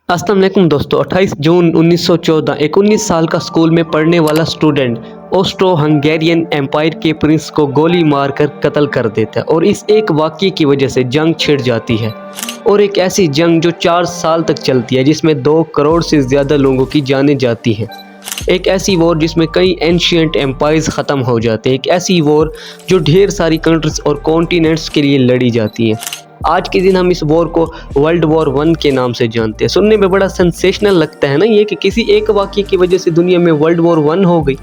अस्सलाम वालेकुम दोस्तों। 28 जून 1914 एक 19 साल का स्कूल में पढ़ने वाला स्टूडेंट ऑस्ट्रो हंगेरियन एम्पायर के प्रिंस को गोली मारकर कत्ल कर देता है और इस एक वाक़ये की वजह से जंग छिड़ जाती है। और एक ऐसी जंग जो 4 साल तक चलती है, जिसमें 2 करोड़ से ज़्यादा लोगों की जानें जाती हैं। एक ऐसी वॉर जिसमें कई एंशिएंट एम्पायर्स ख़त्म हो जाते हैं। एक ऐसी वॉर जो ढेर सारी कंट्रीज़ और कॉन्टिनेंट्स के लिए लड़ी जाती है। आज के दिन हम इस वॉर को वर्ल्ड वॉर 1 के नाम से जानते हैं। सुनने में बड़ा सेंसेशनल लगता है ना ये, कि किसी एक वाक़ये की वजह से दुनिया में वर्ल्ड वॉर 1 हो गई।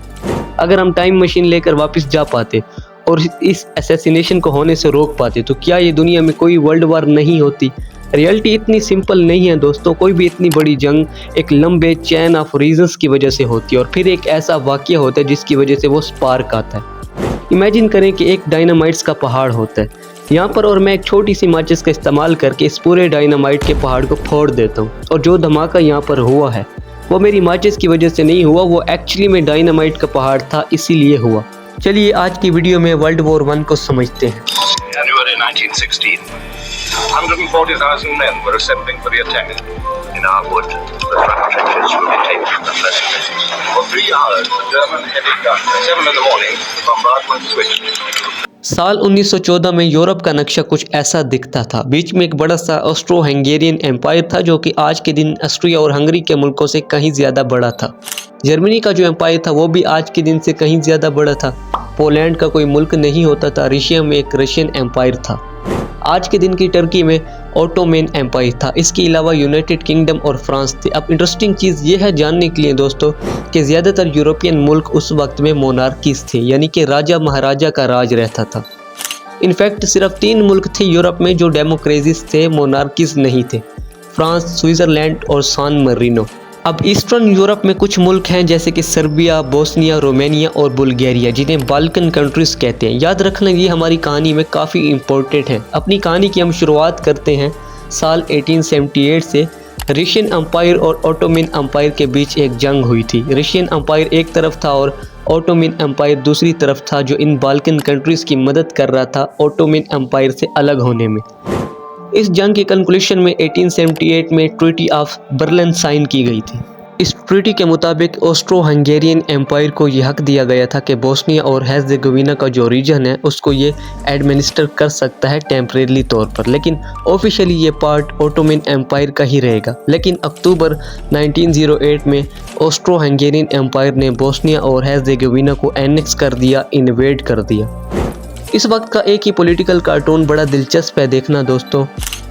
अगर हम टाइम मशीन लेकर वापस जा पाते और इस असैसिनेशन को होने से रोक पाते, तो क्या ये दुनिया में कोई वर्ल्ड वॉर नहीं होती? रियलिटी इतनी सिंपल नहीं है दोस्तों। कोई भी इतनी बड़ी जंग एक लंबे चैन ऑफ रीजंस की वजह से होती है और फिर एक ऐसा वाक़या होता है जिसकी वजह से वो स्पार्क आता है। इमेजिन करें कि एक डायनामाइट्स का पहाड़ होता है यहाँ पर, और मैं एक छोटी सी माचिस का इस्तेमाल करके इस पूरे डायनामाइट के पहाड़ को फोड़ देता हूँ। और जो धमाका यहाँ पर हुआ है वो मेरी माचिस की वजह से नहीं हुआ, वो एक्चुअली में डायनामाइट का पहाड़ था, इसीलिए हुआ। चलिए आज की वीडियो में वर्ल्ड वॉर 1 को समझते हैं। January 1916. 140,000 men were assembling for the attack. In our wood, the front trenches would be taken unless missed. For 3 hours, the German heavy guns. At 7 in the morning, the bombardment switched. साल 1914 में Europe का नक्शा कुछ ऐसा दिखता था। बीच में एक बड़ा सा ऑस्ट्रो हंगेरियन एम्पायर था, जो कि आज के दिन ऑस्ट्रिया और हंगरी के मुल्कों से कहीं ज़्यादा बड़ा था। जर्मनी का जो एम्पायर था वो भी आज के दिन से कहीं ज़्यादा बड़ा था। पोलैंड का कोई मुल्क नहीं होता था। रशिया में एक रशियन एम्पायर था। आज के दिन की टर्की में ऑटोमन एम्पायर था। इसके अलावा यूनाइटेड किंगडम और फ्रांस थे। अब इंटरेस्टिंग चीज़ ये है जानने के लिए दोस्तों कि ज़्यादातर यूरोपियन मुल्क उस वक्त में मोनार्कीज थे, यानी कि राजा महाराजा का राज रहता था। इनफैक्ट सिर्फ 3 मुल्क थे यूरोप में जो डेमोक्रेसीज थे, मोनार्कीज नहीं थे: फ्रांस, स्विट्ज़रलैंड और सान मरीनो। अब ईस्टर्न यूरोप में कुछ मुल्क हैं जैसे कि सर्बिया, बोस्निया, रोमानिया और बुल्गारिया, जिन्हें बाल्कन कंट्रीज़ कहते हैं। याद रखना ये हमारी कहानी में काफ़ी इम्पोर्टेंट है। अपनी कहानी की हम शुरुआत करते हैं साल 1878 से। रशियन अम्पायर और ऑटोमन अम्पायर के बीच एक जंग हुई थी। रशियन अम्पायर एक तरफ था और ऑटोमन अम्पायर दूसरी तरफ था, जो इन बाल्कन कंट्रीज़ की मदद कर रहा था ऑटोमन अम्पायर से अलग होने में। इस जंग के कंक्लूशन में 1878 में ट्रीटी ऑफ बर्लिन साइन की गई थी। इस ट्रीटी के मुताबिक ऑस्ट्रो हंगेरियन एम्पायर को ये हक दिया गया था कि बोस्निया और हेर्ज़ेगोविना का जो रीजन है उसको ये एडमिनिस्टर कर सकता है टेम्परेरी तौर पर, लेकिन ऑफिशियली ये पार्ट ऑटोमन एम्पायर का ही रहेगा। लेकिन अक्टूबर 1908 में ऑस्ट्रो हंगेरियन एम्पायर ने बोस्निया और हेर्ज़ेगोविना को एनेक्स कर दिया, इन्वेड कर दिया। इस वक्त का एक ही पॉलिटिकल कार्टून बड़ा दिलचस्प है देखना दोस्तों।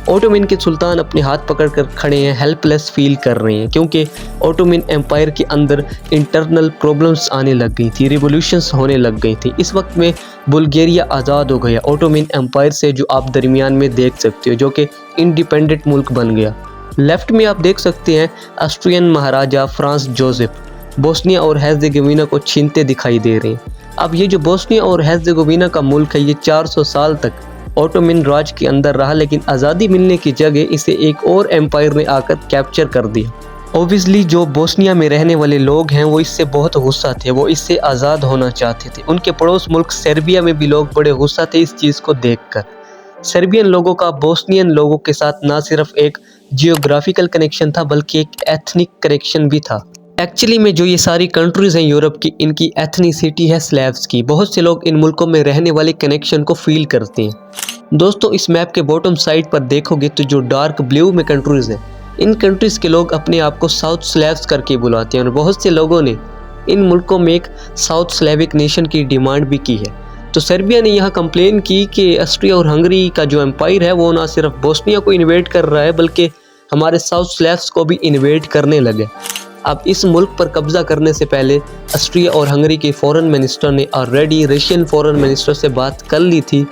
ऑटोमन के सुल्तान अपने हाथ पकड़कर खड़े हैं, हेल्पलेस फील कर रहे हैं, क्योंकि ऑटोमन एम्पायर के अंदर इंटरनल प्रॉब्लम्स आने लग गई थी, रिवॉल्यूशंस होने लग गई थी। इस वक्त में बुल्गारिया आज़ाद हो गया ऑटोमन एम्पायर से, जो आप दरमियान में देख सकते हो, जो कि इंडिपेंडेंट मुल्क बन गया। लेफ्ट में आप देख सकते हैं ऑस्ट्रियन महाराजा फ्रांस जोसेफ बोस्निया और हेर्ज़ेगोविना को छीनते दिखाई दे रहे हैं। अब ये जो बोस्निया और हेर्ज़ेगोविना का मुल्क है, ये 400 साल तक ऑटोमन राज के अंदर रहा, लेकिन आज़ादी मिलने की जगह इसे एक और एम्पायर ने आकर कैप्चर कर दिया। ऑब्वियसली जो बोस्निया में रहने वाले लोग हैं वो इससे बहुत गुस्सा थे, वो इससे आज़ाद होना चाहते थे। उनके पड़ोस मुल्क सर्बिया में भी लोग बड़े गुस्सा थे इस चीज़ को देखकर। सर्बियन लोगों का बोस्नियन लोगों के साथ ना सिर्फ एक जियोग्राफिकल कनेक्शन था, बल्कि एक एथनिक कनेक्शन भी था। एक्चुअली में जो ये सारी कंट्रीज़ हैं यूरोप की, इनकी एथनिसिटी है स्लैव्स की। बहुत से लोग इन मुल्कों में रहने वाले कनेक्शन को फील करते हैं। दोस्तों इस मैप के बॉटम साइड पर देखोगे तो जो डार्क ब्लू में कंट्रीज़ हैं, इन कंट्रीज़ के लोग अपने आप को साउथ स्लैव्स करके बुलाते हैं, और बहुत से लोगों ने इन मुल्कों में एक साउथ स्लैविक नेशन की डिमांड भी की है। तो सर्बिया ने यहाँ कंप्लेन की कि ऑस्ट्रिया और हंगरी का जो एम्पायर है वो ना सिर्फ बोस्निया को इन्वेड कर रहा है, बल्कि हमारे साउथ स्लैव्स को भी इन्वेड करने लगे। अब इस मुल्क पर कब्ज़ा करने से पहले ऑस्ट्रिया और हंगरी के फॉरेन मिनिस्टर ने ऑलरेडी रशियन फॉरेन मिनिस्टर से बात कर ली थी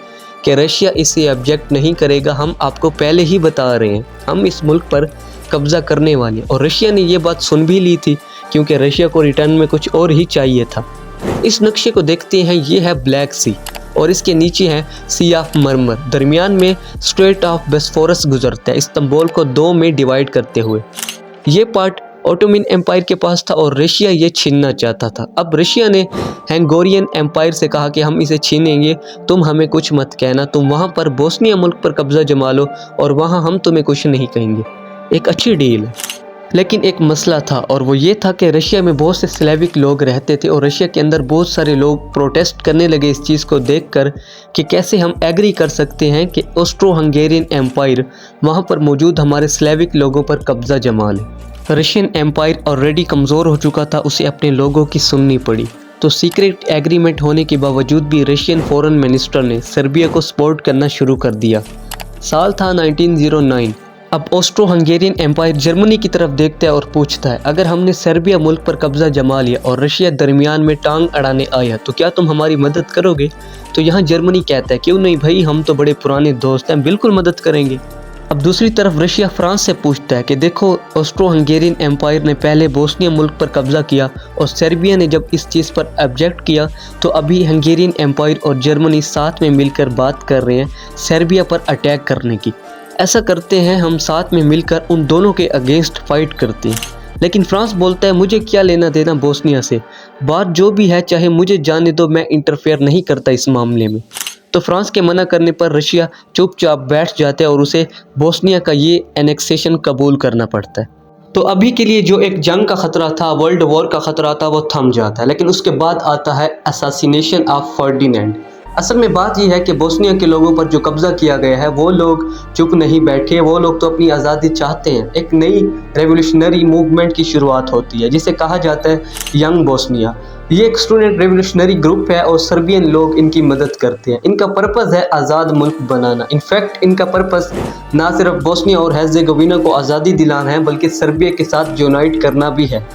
कि रशिया इसे ऑब्जेक्ट नहीं करेगा, हम आपको पहले ही बता रहे हैं, हम इस मुल्क पर कब्ज़ा करने वाले। और रशिया ने ये बात सुन भी ली थी, क्योंकि रशिया को रिटर्न में कुछ और ही चाहिए था। इस नक्शे को देखते हैं, ये है ब्लैक सी और इसके नीचे है सी ऑफ मरमर। दरमियान में स्ट्रेट ऑफ बोस्फोरस गुजरता है, इस्तांबुल को 2 में डिवाइड करते हुए। ये पार्ट ऑटोमन एम्पायर के पास था और रशिया ये छीनना चाहता था। अब रशिया ने हंगेरियन एम्पायर से कहा कि हम इसे छीनेंगे, तुम हमें कुछ मत कहना, तुम वहाँ पर बोस्निया मुल्क पर कब्ज़ा जमा लो और वहाँ हम तुम्हें कुछ नहीं कहेंगे। एक अच्छी डील है। लेकिन एक मसला था और वो ये था कि रशिया में बहुत से स्लेविक लोग रहते थे और रशिया के अंदर बहुत सारे लोग प्रोटेस्ट करने लगे इस चीज़ को देखकर कि कैसे हम एग्री कर सकते हैं कि ऑस्ट्रो हंगेरियन एम्पायर वहाँ पर मौजूद हमारे स्लेविक लोगों पर कब्ज़ा जमा ले। रशियन एम्पायर ऑलरेडी कमज़ोर हो चुका था, उसे अपने लोगों की सुननी पड़ी। तो सीक्रेट एग्रीमेंट होने के बावजूद भी रशियन फॉरेन मिनिस्टर ने सर्बिया को सपोर्ट करना शुरू कर दिया। साल था 1909। अब ऑस्ट्रो हंगेरियन एम्पायर जर्मनी की तरफ देखता है और पूछता है, अगर हमने सर्बिया मुल्क पर कब्ज़ा जमा लिया और रशिया दरमियान में टांग अड़ाने आया तो क्या तुम हमारी मदद करोगे? तो यहाँ जर्मनी कहता है, क्यों नहीं भाई, हम तो बड़े पुराने दोस्त हैं, बिल्कुल मदद करेंगे। अब दूसरी तरफ रशिया फ्रांस से पूछता है कि देखो, ऑस्ट्रो हंगेरियन एम्पायर ने पहले बोस्निया मुल्क पर कब्ज़ा किया और सर्बिया ने जब इस चीज़ पर ऑब्जेक्ट किया तो अभी हंगेरियन एम्पायर और जर्मनी साथ में मिलकर बात कर रहे हैं सर्बिया पर अटैक करने की। ऐसा करते हैं, हम साथ में मिलकर उन दोनों के अगेंस्ट फाइट करते हैं। लेकिन फ्रांस बोलता है, मुझे क्या लेना देना बोस्निया से, बात जो भी है चाहे मुझे जाने दो, मैं इंटरफेयर नहीं करता इस मामले में। तो फ्रांस के मना करने पर रशिया चुपचाप बैठ जाता है और उसे बोस्निया का ये एनेक्सेशन कबूल करना पड़ता है। तो अभी के लिए जो एक जंग का ख़तरा था, वर्ल्ड वॉर का ख़तरा था, वो थम जाता है। लेकिन उसके बाद आता है असैसिनेशन ऑफ फर्डिनेंड। असल में बात यह है कि बोस्निया के लोगों पर जो कब्ज़ा किया गया है वो लोग चुप नहीं बैठे, वो लोग तो अपनी आज़ादी चाहते हैं। एक नई रेवोल्यूशनरी मूवमेंट की शुरुआत होती है जिसे कहा जाता है यंग बोस्निया। ये एक स्टूडेंट रेवोल्यूशनरी ग्रुप है और सर्बियन लोग इनकी मदद करते हैं। इनका पर्पज़ है आज़ाद मुल्क बनाना। इनफैक्ट इनका पर्पज़ ना सिर्फ बोस्निया और हेर्ज़ेगोविना को आज़ादी दिलाना है बल्कि सर्बिया के साथ यूनाइट करना भी है।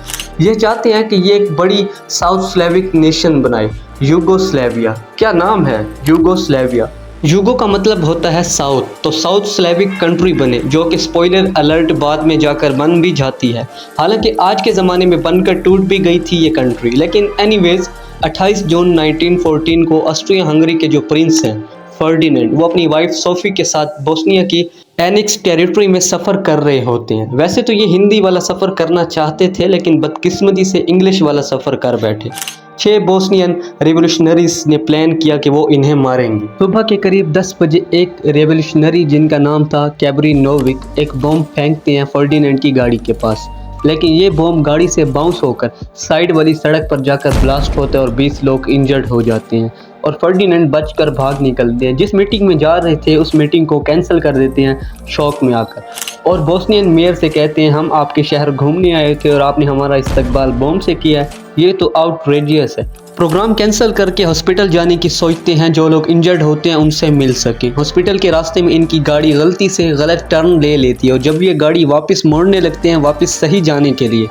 ये चाहते हैं कि ये एक बड़ी साउथ स्लेविक नेशन बनाए, यूगोस्लाविया। क्या नाम है, यूगोस्लाविया। यूगो का मतलब होता है साउथ, तो साउथ स्लेविक कंट्री बने, जो कि स्पॉइलर अलर्ट बाद में जाकर बन भी जाती है। हालांकि आज के ज़माने में बनकर टूट भी गई थी ये कंट्री। लेकिन एनीवेज 28 जून 1914 को ऑस्ट्रिया हंगरी के जो प्रिंस हैं फर्डिनेंड, वो अपनी वाइफ सोफी के साथ बोस्निया की एनेक्स टेरिटरी में सफ़र कर रहे होते हैं। वैसे तो ये हिंदी वाला सफ़र करना चाहते थे लेकिन बदकिस्मती से इंग्लिश वाला सफ़र कर बैठे। 6 बोस्नियन रेवोल्यूशनरीज ने प्लान किया कि वो इन्हें मारेंगे। सुबह के करीब 10 बजे एक रेवोल्यूशनरी जिनका नाम था कैब्रिनोविक एक बम फेंकते हैं फर्डिनेंड की गाड़ी के पास। लेकिन ये बम गाड़ी से बाउंस होकर साइड वाली सड़क पर जाकर ब्लास्ट होता है और 20 लोग इंजर्ड हो जाते हैं और फर्डिनेंड बचकर भाग निकलते हैं। जिस मीटिंग में जा रहे थे उस मीटिंग को कैंसिल कर देते हैं शौक में आकर, और बोस्नियन मेयर से कहते हैं, हम आपके शहर घूमने आए थे और आपने हमारा इस्तकबाल बम से किया है, ये तो आउटरेजियस है। प्रोग्राम कैंसिल करके हॉस्पिटल जाने की सोचते हैं, जो लोग इंजर्ड होते हैं उनसे मिल सके। हॉस्पिटल के रास्ते में इनकी गाड़ी गलती से गलत टर्न ले लेती है और जब ये गाड़ी वापस मोड़ने लगते हैं वापस सही जाने के लिए,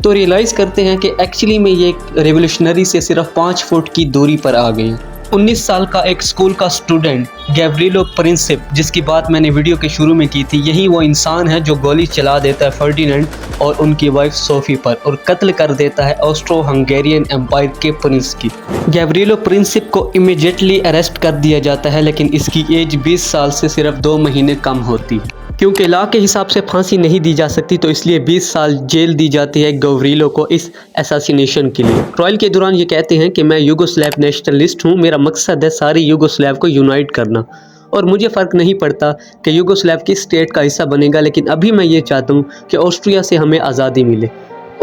तो रियलाइज़ करते हैं कि एक्चुअली में ये रेवोल्यूशनरी से सिर्फ 5 फुट की दूरी पर आ गए हैं। 19 साल का एक स्कूल का स्टूडेंट गैब्रिलो प्रिंसिप, जिसकी बात मैंने वीडियो के शुरू में की थी, यही वो इंसान है जो गोली चला देता है फर्डिनेंड और उनकी वाइफ सोफी पर और कत्ल कर देता है ऑस्ट्रो हंगेरियन एम्पायर के प्रिंस की। गैब्रिलो प्रिंसिप को इमीडिएटली अरेस्ट कर दिया जाता है लेकिन इसकी एज 20 साल से सिर्फ 2 महीने कम होती है। क्योंकि लॉ के हिसाब से फांसी नहीं दी जा सकती तो इसलिए 20 साल जेल दी जाती है गैब्रिलो को इस असैसिनेशन के लिए। ट्रायल के दौरान ये कहते हैं कि मैं यूगोस्लाव नेशनलिस्ट हूँ, मेरा मकसद है सारी यूगोस्लाव को यूनाइट करना और मुझे फ़र्क नहीं पड़ता कि यूगोस्लाव किस स्टेट का हिस्सा बनेगा, लेकिन अभी मैं ये चाहता हूँ कि ऑस्ट्रिया से हमें आज़ादी मिले।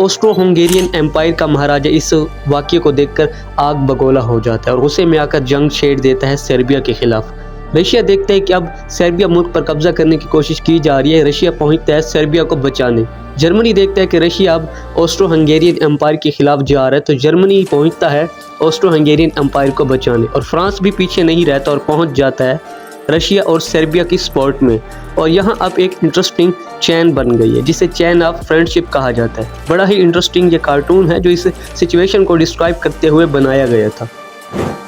ऑस्ट्रो हंगेरियन एम्पायर का महाराजा इस वाक़ये को देखकर आग बगोला हो जाता है और गुस्से में आकर जंग छेड़ देता है सर्बिया के खिलाफ। रशिया देखता है कि अब सर्बिया मुल्क पर कब्जा करने की कोशिश की जा रही है, रशिया पहुंचता है सर्बिया को बचाने। जर्मनी देखता है कि रशिया अब ऑस्ट्रो हंगेरियन एम्पायर के खिलाफ जा रहा है तो जर्मनी पहुंचता है ऑस्ट्रो हंगेरियन एम्पायर को बचाने और फ्रांस भी पीछे नहीं रहता और पहुंच जाता है रशिया और सर्बिया की सपोर्ट में। और यहाँ अब एक इंटरेस्टिंग चैन बन गई है जिसे चैन ऑफ फ्रेंडशिप कहा जाता है। बड़ा ही इंटरेस्टिंग ये कार्टून है जो इस सिचुएशन को डिस्क्राइब करते हुए बनाया गया था।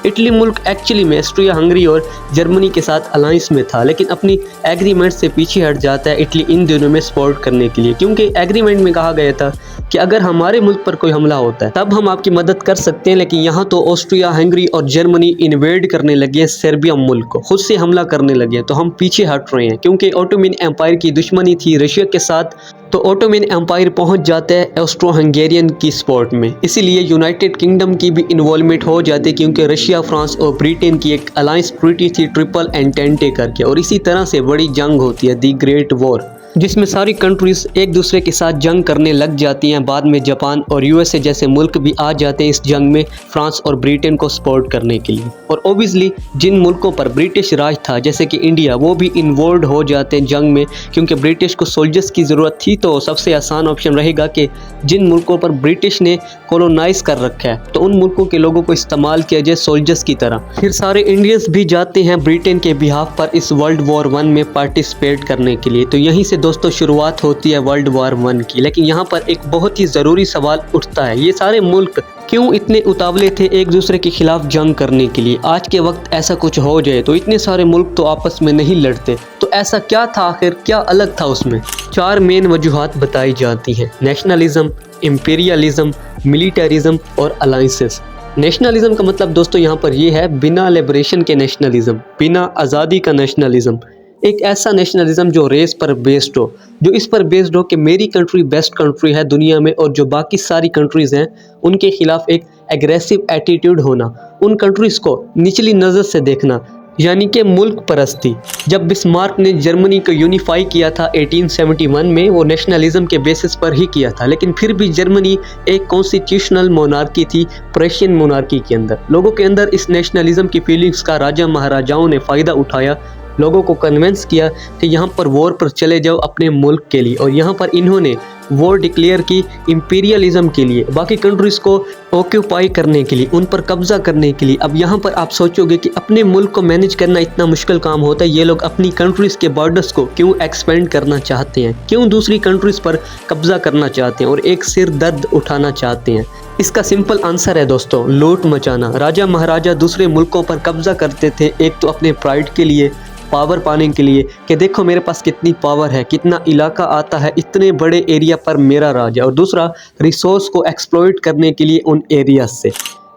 इटली मुल्क एक्चुअली में ऑस्ट्रिया हंगरी और जर्मनी के साथ अलायंस में था लेकिन अपनी एग्रीमेंट से पीछे हट जाता है इटली इन दोनों में सपोर्ट करने के लिए, क्योंकि एग्रीमेंट में कहा गया था कि अगर हमारे मुल्क पर कोई हमला होता है तब हम आपकी मदद कर सकते हैं। लेकिन यहाँ तो ऑस्ट्रिया हंगरी और जर्मनी इन्वेड करने लगे हैं सर्बिया मुल्क को, खुद से हमला करने लगे हैं, तो हम पीछे हट रहे हैं। क्योंकि ऑटोमन एम्पायर की दुश्मनी थी रशिया के साथ तो ऑटोमन एम्पायर पहुंच जाता है ऑस्ट्रो हंगेरियन की सपोर्ट में। इसीलिए यूनाइटेड किंगडम की भी इन्वॉल्वमेंट हो जाती है क्योंकि रशिया, फ्रांस और ब्रिटेन की एक अलायंस ट्रीटी थी ट्रिपल एंटेंटे करके, और इसी तरह से बड़ी जंग होती है दी ग्रेट वॉर। जिसमें सारी कंट्रीज एक दूसरे के साथ जंग करने लग जाती हैं। बाद में जापान और यूएसए जैसे मुल्क भी आ जाते हैं इस जंग में फ्रांस और ब्रिटेन को सपोर्ट करने के लिए। और ओबियसली जिन मुल्कों पर ब्रिटिश राज था जैसे कि इंडिया, वो भी इन्वॉल्व हो जाते हैं जंग में, क्योंकि ब्रिटिश को सोल्जर्स की ज़रूरत थी। तो सबसे आसान ऑप्शन रहेगा कि जिन मुल्कों पर ब्रिटिश ने कॉलोनाइज कर रखा है तो उन मुल्कों के लोगों को इस्तेमाल किया जाए सोल्जर्स की तरह। फिर सारे इंडियंस भी जाते हैं ब्रिटेन के बिहाफ पर इस वर्ल्ड वॉर 1 में पार्टिसिपेट करने के लिए। तो यहीं से दोस्तों शुरुआत होती है वर्ल्ड वॉर 1 की। लेकिन यहाँ पर एक बहुत ही ज़रूरी सवाल उठता है, ये सारे मुल्क क्यों इतने उतावले थे एक दूसरे के खिलाफ जंग करने के लिए? आज के वक्त ऐसा कुछ हो जाए तो इतने सारे मुल्क तो आपस में नहीं लड़ते, तो ऐसा क्या था आखिर, क्या अलग था उसमें? 4 मेन वजूहात बताई जाती हैं: नेशनलिज्म, इंपीरियलिज्म, मिलिटरिज्म और अलाइंसेस। नेशनलिज्म का मतलब दोस्तों यहाँ पर ये है बिना लिबरेशन के नेशनलिज्म, बिना आज़ादी का नेशनलिज्म। एक ऐसा नेशनलिज्म जो रेस पर बेस्ड हो, जो इस पर बेस्ड हो कि मेरी कंट्री बेस्ट कंट्री है दुनिया में और जो बाकी सारी कंट्रीज़ हैं उनके खिलाफ एक एग्रेसिव एटीट्यूड होना, उन कंट्रीज़ को निचली नज़र से देखना, यानी कि मुल्क परस्ती। जब बिस्मार्क ने जर्मनी को यूनिफाई किया था 1871 में, वो नेशनलिज्म के बेसिस पर ही किया था। लेकिन फिर भी जर्मनी एक कॉन्स्टिट्यूशनल मोनार्की थी, पर्शियन मोनार्की के अंदर। लोगों के अंदर इस नेशनलिज्म की फीलिंग्स का राजा महाराजाओं ने फ़ायदा उठाया, लोगों को कन्विंस किया कि यहाँ पर वॉर पर चले जाओ अपने मुल्क के लिए। और यहाँ पर इन्होंने वॉर डिक्लेयर की इंपीरियलिज्म के लिए, बाकी कंट्रीज़ को ऑक्यूपाई करने के लिए, उन पर कब्जा करने के लिए। अब यहाँ पर आप सोचोगे कि अपने मुल्क को मैनेज करना इतना मुश्किल काम होता है, ये लोग अपनी कंट्रीज़ के बॉर्डर्स को क्यों एक्सपेंड करना चाहते हैं, क्यों दूसरी कंट्रीज़ पर कब्जा करना चाहते हैं और एक सिर दर्द उठाना चाहते हैं? इसका सिंपल आंसर है दोस्तों, लूट मचाना। राजा महाराजा दूसरे मुल्कों पर कब्जा करते थे, एक तो अपने प्राइड के लिए, पावर पाने के लिए कि देखो मेरे पास कितनी पावर है, कितना इलाका आता है, इतने बड़े एरिया पर मेरा राज है। और दूसरा रिसोर्स को एक्सप्लॉइट करने के लिए उन एरियाज से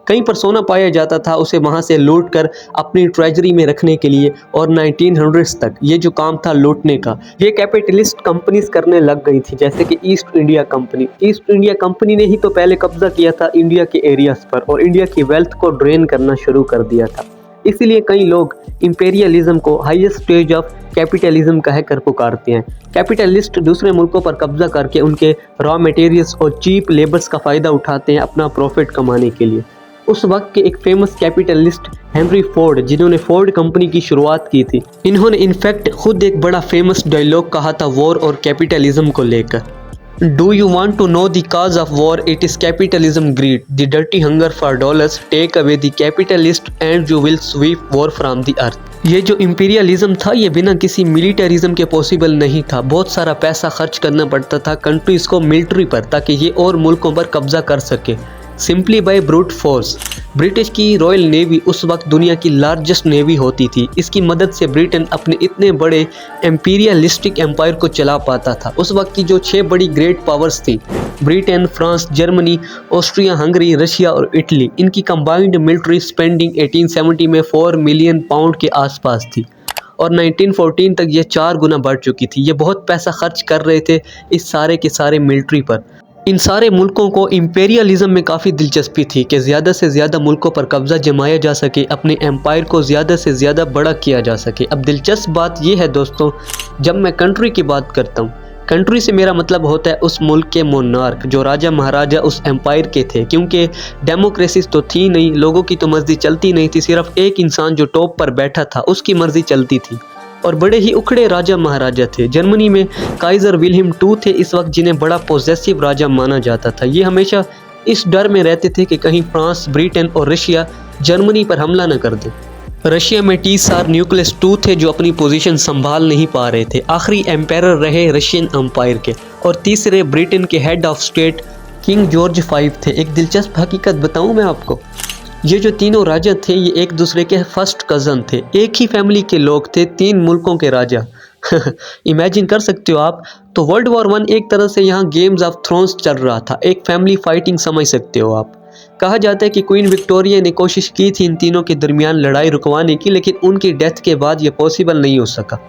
कहीं पर सोना पाया जाता था, उसे वहाँ से लूट कर अपनी ट्रेजरी में रखने के लिए। और 1900s तक ये जो काम था लूटने का, ये कैपिटलिस्ट कंपनीज करने लग गई थी, जैसे कि east India company. East India company ने ही तो पहले कब्जा किया था इंडिया के एरियाज पर और इंडिया की वेल्थ को ड्रेन करना शुरू कर दिया था। इसीलिए कई लोग इंपीरियलिज्म को हाईएस्ट स्टेज ऑफ कैपिटलिज्म कहकर पुकारते हैं। कैपिटलिस्ट दूसरे मुल्कों पर कब्जा करके उनके रॉ मटेरियल्स और चीप लेबर्स का फ़ायदा उठाते हैं अपना प्रॉफिट कमाने के लिए। उस वक्त के एक फेमस कैपिटलिस्ट हेनरी फोर्ड, जिन्होंने फोर्ड कंपनी की शुरुआत की थी, इन्होंने इनफैक्ट खुद एक बड़ा फेमस डायलॉग कहा था वॉर और कैपिटलिज्म को लेकर। Do you want to know the cause of war? It is capitalism greed, the dirty hunger for dollars. Take away the capitalist and you will sweep war from the earth. ये जो imperialism था ये बिना किसी militarism के possible नहीं था। बहुत सारा पैसा खर्च करना पड़ता था कंट्रीज़ को मिलिट्री पर, ताकि ये और मुल्कों पर कब्जा कर सके, simply by brute force. British की रॉयल नेवी उस वक्त दुनिया की लार्जेस्ट नेवी होती थी। इसकी मदद से ब्रिटेन अपने इतने बड़े एम्पीरियलिस्टिक एम्पायर को चला पाता था। उस वक्त की जो 6 बड़ी ग्रेट पावर्स थी, Britain, France, Germany, Austria Hungary, Russia और इटली, इनकी कंबाइंड मिलिट्री स्पेंडिंग 1870 में 4 मिलियन पाउंड के आसपास थी और 1914 तक ये 4 गुना बढ़ चुकी थी। ये बहुत पैसा खर्च कर रहे थे इस सारे के सारे मिलिट्री पर। इन सारे मुल्कों को इंपीरियलिज्म में काफ़ी दिलचस्पी थी कि ज़्यादा से ज़्यादा मुल्कों पर कब्ज़ा जमाया जा सके, अपने एम्पायर को ज़्यादा से ज़्यादा बड़ा किया जा सके। अब दिलचस्प बात यह है दोस्तों, जब मैं कंट्री की बात करता हूँ, कंट्री से मेरा मतलब होता है उस मुल्क के मोनार्क, जो राजा महाराजा उस एम्पायर के थे। क्योंकि डेमोक्रेसी तो थी नहीं, लोगों की तो मर्जी चलती नहीं थी, सिर्फ एक इंसान जो टॉप पर बैठा था उसकी मर्जी चलती थी। और बड़े ही उखड़े राजा महाराजा थे। जर्मनी में काइजर विल्हेम II थे इस वक्त, जिन्हें बड़ा पॉजेसिव राजा माना जाता था। ये हमेशा इस डर में रहते थे कि कहीं फ्रांस, ब्रिटेन और रशिया जर्मनी पर हमला न कर दे। रशिया में टीसार न्यूक्लियस II थे जो अपनी पोजीशन संभाल नहीं पा रहे थे। आखिरी एम्पायर रहे रशियन एम्पायर के। और तीसरे ब्रिटेन के head of state king George V थे। एक दिलचस्प हकीकत बताऊं मैं आपको, ये जो तीनों राजा थे ये एक दूसरे के फर्स्ट कज़न थे, एक ही फैमिली के लोग थे, 3 मुल्कों के राजा। इमेजिन कर सकते हो आप। तो वर्ल्ड वॉर 1 एक तरह से यहाँ गेम्स ऑफ थ्रोन्स चल रहा था, एक फैमिली फाइटिंग समझ सकते हो आप। कहा जाता है कि क्वीन विक्टोरिया ने कोशिश की थी इन तीनों के दरमियान लड़ाई रुकवाने की, लेकिन उनकी डेथ के बाद ये पॉसिबल नहीं हो सका।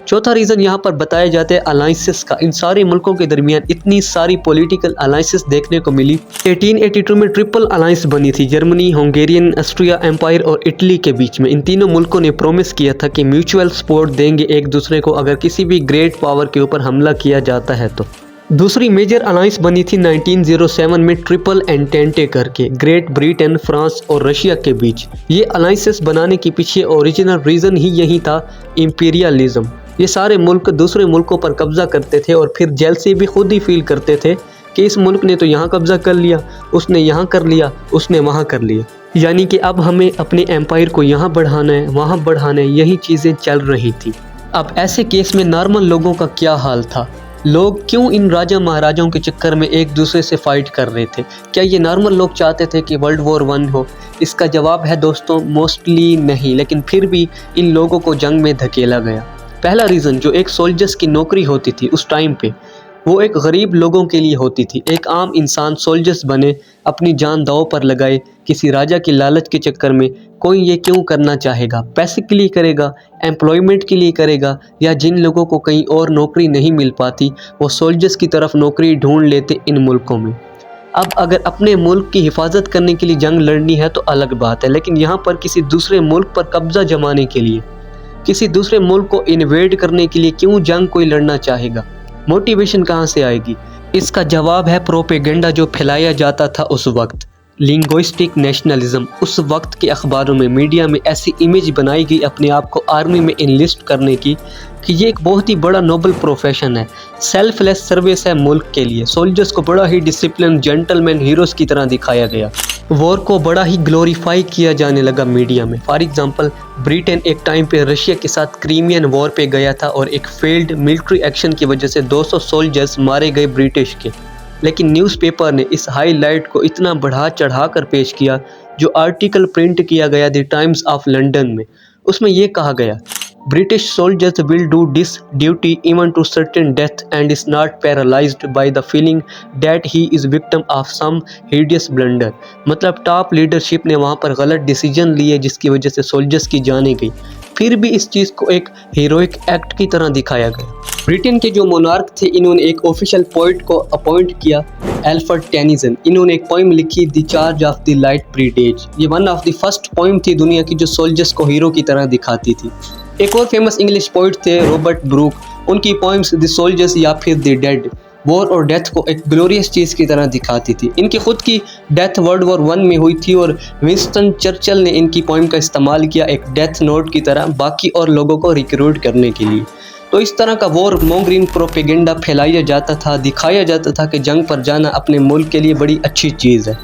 चौथा रीज़न यहाँ पर बताया जाता है अलाइंसेस का। इन सारे मुल्कों के दरमियान इतनी सारी पॉलिटिकल अलाइंसेस देखने को मिली। 1882 में ट्रिपल अलाइंस बनी थी जर्मनी, हंगेरियन, ऑस्ट्रिया एम्पायर और इटली के बीच में। इन तीनों मुल्कों ने प्रॉमिस किया था कि म्यूचुअल सपोर्ट देंगे एक दूसरे को अगर किसी भी ग्रेट पावर के ऊपर हमला किया जाता है तो। दूसरी मेजर अलाइंस बनी थी 1907 में ट्रिपल एंटेंटे करके, ग्रेट ब्रिटेन, फ्रांस और रशिया के बीच। ये अलाइंसेस बनाने के पीछे ओरिजिनल रीज़न ही यही था, इंपीरियलिज्म। ये सारे मुल्क दूसरे मुल्कों पर कब्जा करते थे और फिर जेलसी भी खुद ही फील करते थे कि इस मुल्क ने तो यहाँ कब्जा कर लिया, उसने यहाँ कर लिया, उसने वहाँ कर लिया, यानी कि अब हमें अपने एम्पायर को यहाँ बढ़ाना है, वहाँ बढ़ाना है, यही चीज़ें चल रही थी। अब ऐसे केस में नॉर्मल लोगों का क्या हाल था? लोग क्यों इन राजा महाराजाओं के चक्कर में एक दूसरे से फाइट कर रहे थे? क्या ये नॉर्मल लोग चाहते थे कि वर्ल्ड वॉर 1 हो? इसका जवाब है दोस्तों मोस्टली नहीं, लेकिन फिर भी इन लोगों को जंग में धकेला गया। पहला रीज़न, जो एक सोल्जर्स की नौकरी होती थी उस टाइम पे, वो एक गरीब लोगों के लिए होती थी। एक आम इंसान सोल्जर्स बने, अपनी जान दांव पर लगाए, किसी राजा की लालच के चक्कर में। कोई ये क्यों करना चाहेगा? पैसे के लिए करेगा, एम्प्लॉयमेंट के लिए करेगा, या जिन लोगों को कहीं और नौकरी नहीं मिल पाती वो सोल्जर्स की तरफ नौकरी ढूंढ लेते इन मुल्कों में। अब अगर अपने मुल्क की हिफाजत करने के लिए जंग लड़नी है तो अलग बात है, लेकिन यहाँ पर किसी दूसरे मुल्क पर कब्जा जमाने के लिए, किसी दूसरे मुल्क को इन्वेड करने के लिए क्यों जंग कोई लड़ना चाहेगा? मोटिवेशन कहाँ से आएगी? इसका जवाब है प्रोपेगेंडा जो फैलाया जाता था उस वक्त, लिंग्विस्टिक नेशनलिज्म। उस वक्त के अखबारों में, मीडिया में ऐसी इमेज बनाई गई अपने आप को आर्मी में इनलिस्ट करने की कि ये एक बहुत ही बड़ा नोबल प्रोफेशन है, सेल्फलेस सर्विस है मुल्क के लिए। सोल्जर्स को बड़ा ही डिसिप्लिन, जेंटलमैन, हीरोज़ की तरह दिखाया गया। वॉर को बड़ा ही ग्लोरीफाई किया जाने लगा मीडिया में। फॉर एग्जांपल, ब्रिटेन एक टाइम पे रशिया के साथ क्रीमियन वॉर पे गया था और एक फेल्ड मिलिट्री एक्शन की वजह से 200 सोल्जर्स मारे गए ब्रिटिश के। लेकिन न्यूज़पेपर ने इस हाईलाइट को इतना बढ़ा चढ़ा कर पेश किया। जो आर्टिकल प्रिंट किया गया द टाइम्स ऑफ लंदन में, उसमें ये कहा गया, British soldiers will do this duty even to certain death and is not paralyzed by the feeling that he is victim of some hideous blunder। मतलब top leadership ने वहाँ पर गलत डिसीजन लिए जिसकी वजह से सोल्जर्स की जाने गई, फिर भी इस चीज़ को एक हीरोइक एक्ट की तरह दिखाया गया। ब्रिटेन के जो मोनार्क थे, इन्होंने एक ऑफिशियल पोइट को अपॉइंट किया, एल्फ्रेड टेनिसन। इन्होंने एक पोइम लिखी, the Charge of the Light Brigade. ये one of the first poem थी दुनिया की जो सोल्जर्स को हीरो की तरह दिखाती थी। एक और फेमस इंग्लिश पोइट थे रॉबर्ट ब्रूक, उनकी पोइम्स द सोल्जर्स या फिर द डेड, वॉर और डेथ को एक ग्लोरियस चीज़ की तरह दिखाती थी। इनकी खुद की डेथ वर्ल्ड वॉर 1 में हुई थी और विंस्टन चर्चिल ने इनकी पोइम का इस्तेमाल किया एक डेथ नोट की तरह बाकी और लोगों को रिक्रूट करने के लिए। तो इस तरह का वॉर मॉन्गरिंग प्रोपेगेंडा फैलाया जाता था, दिखाया जाता था कि जंग पर जाना अपने मुल्क के लिए बड़ी अच्छी चीज़ है।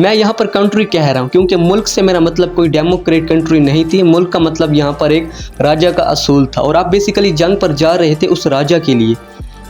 मैं यहाँ पर कंट्री कह रहा हूँ क्योंकि मुल्क से मेरा मतलब कोई डेमोक्रेट कंट्री नहीं थी। मुल्क का मतलब यहाँ पर एक राजा का असूल था और आप बेसिकली जंग पर जा रहे थे उस राजा के लिए।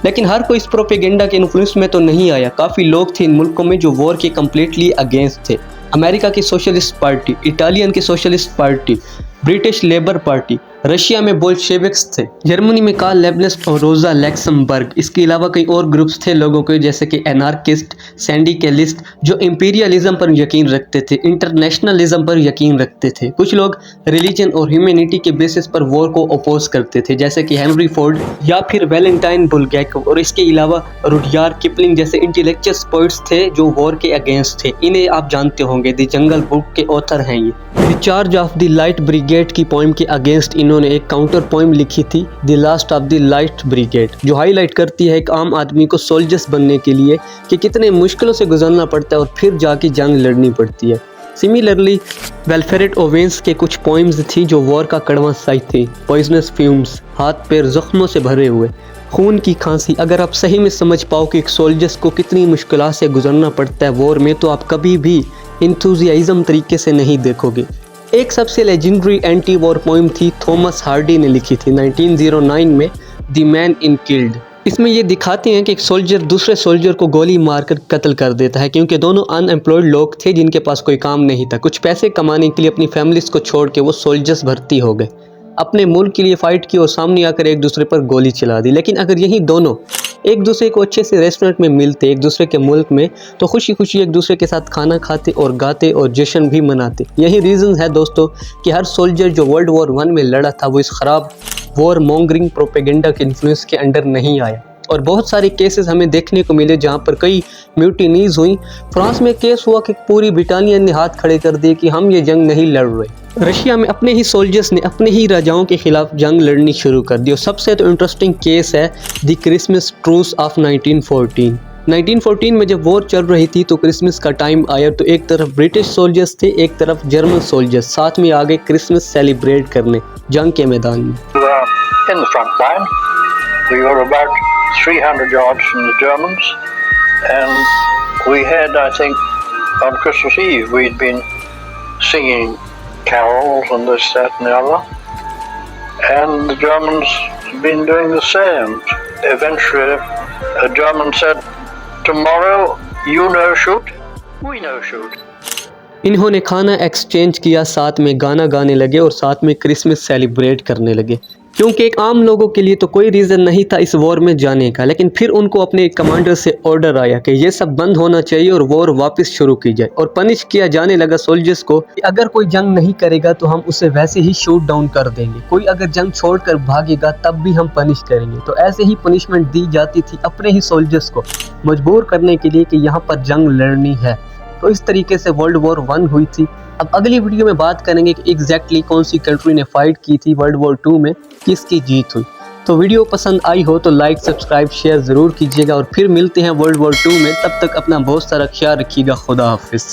लेकिन हर कोई इस प्रोपेगेंडा के इन्फ्लुएंस में तो नहीं आया। काफ़ी लोग थे इन मुल्कों में जो वॉर के कम्प्लीटली अगेंस्ट थे। अमेरिका की सोशलिस्ट पार्टी, इटालियन की socialist party, British labour party, Russia में बोल्शेविक्स थे, जर्मनी में कार्ल लेबनिस्ट और रोजा लैक्समबर्ग। इसके अलावा कई और ग्रुप्स थे लोगों के, जैसे कि एनार्किस्ट, सैंडिकलिस्ट, जो इंपीरियलिज्म पर यकीन रखते थे, इंटरनेशनलिज्म पर यकीन रखते थे। कुछ लोग रिलीजन और ह्यूमैनिटी के बेसिस पर वॉर को अपोज करते थे, जैसे कि हेनरी फोर्ड या फिर वैलेंटाइन बुलगैकोव। और इसके अलावा रुडयार्ड किपलिंग जैसे इंटेलेक्चुअल पोइट्स थे जो वॉर के अगेंस्ट थे। इन्हें आप जानते होंगे, द जंगल बुक के ऑथर हैं ये। The Charge of the Light brigade की पोइम के अगेंस्ट इन्होंने एक काउंटर पोइम लिखी थी, the last of the Light brigade, जो हाईलाइट करती है एक आम आदमी को सोल्जर्स बनने के लिए कि कितने मुश्किलों से गुजरना पड़ता है और फिर जाके जंग लड़नी पड़ती है। सिमिलरली वेल्फेरेट ओवेंस के कुछ पोइम्स थी जो वॉर का कड़वा साइड थी, पॉइजनस फ्यूम्स, हाथ पैर जख्मों से भरे हुए, खून की खांसी। अगर आप सही में समझ पाओ कि एक सोल्जर्स को कितनी मुश्किलों से गुजरना पड़ता है वॉर में, तो आप कभी भी इंथुजियाज्म तरीके से नहीं देखोगे। एक सबसे लेजेंडरी एंटी वॉर पोइम थी, थॉमस हार्डी ने लिखी थी 1909 में, द मैन इन किल्ड। इसमें ये दिखाते हैं कि एक सोल्जर दूसरे सोल्जर को गोली मारकर कत्ल कर देता है, क्योंकि दोनों अनएम्प्लॉयड लोग थे जिनके पास कोई काम नहीं था। कुछ पैसे कमाने के लिए अपनी फैमिलीज को छोड़ के वो सोल्जर्स भर्ती हो गए, अपने मुल्क के लिए फ़ाइट की और सामने आकर एक दूसरे पर गोली चला दी। लेकिन अगर यही दोनों एक दूसरे को अच्छे से रेस्टोरेंट में मिलते एक दूसरे के मुल्क में, तो खुशी खुशी एक दूसरे के साथ खाना खाते और गाते और जश्न भी मनाते। यही रीज़न है दोस्तों कि हर सोल्जर जो वर्ल्ड वॉर 1 में लड़ा था वो इस ख़राब वॉर मॉन्गरिंग प्रोपेगेंडा के इन्फ्लुएंस के अंडर नहीं आया। और बहुत सारे केसेस हमें देखने को मिले जहां पर कई म्यूटिनीज हुई। फ्रांस में केस हुआ कि पूरी ब्रिटानिया ने हाथ खड़े कर दिए कि हम ये जंग नहीं लड़ रहे। रशिया में अपने ही सोल्जर्स ने अपने ही राजाओं के खिलाफ जंग लड़नी शुरू कर दी। और सबसे तो इंटरेस्टिंग केस है द क्रिसमस ट्रूस ऑफ 1914। 1914 में जब वॉर चल रही थी तो क्रिसमस का टाइम आया तो एक तरफ ब्रिटिश सोल्जर्स थे, एक तरफ जर्मन सोल्जर्स साथ में आ गए क्रिसमस सेलिब्रेट करने जंग के मैदान में। In the front line, we were about 300 yards from the Germans, and we had, I think, on Christmas Eve, we'd been singing carols and this, that, and the other, and the Germans had been doing the same. Eventually, a German said, "Tomorrow, you no shoot, we no shoot." इन्होंने खाना exchange किया, साथ में गाना गाने लगे और साथ में क्रिसमस सेलिब्रेट करने लगे। क्योंकि एक आम लोगों के लिए तो कोई रीज़न नहीं था इस वॉर में जाने का, लेकिन फिर उनको अपने कमांडर से ऑर्डर आया कि ये सब बंद होना चाहिए और वॉर वापस शुरू की जाए। और पनिश किया जाने लगा सोल्जर्स को कि अगर कोई जंग नहीं करेगा तो हम उसे वैसे ही शूट डाउन कर देंगे, कोई अगर जंग छोड़कर भागेगा तब भी हम पनिश करेंगे। तो ऐसे ही पनिशमेंट दी जाती थी अपने ही सोल्जर्स को मजबूर करने के लिए कि यहाँ पर जंग लड़नी है। तो इस तरीके से वर्ल्ड वॉर 1 हुई थी। अब अगली वीडियो में बात करेंगे कि एग्जैक्टली कौन सी कंट्री ने फाइट की थी वर्ल्ड वॉर 2 में, किसकी जीत हुई। तो वीडियो पसंद आई हो तो लाइक, सब्सक्राइब, शेयर ज़रूर कीजिएगा और फिर मिलते हैं वर्ल्ड वॉर 2 में। तब तक अपना बहुत सारा ख्याल रखिएगा। खुदा हाफिज़।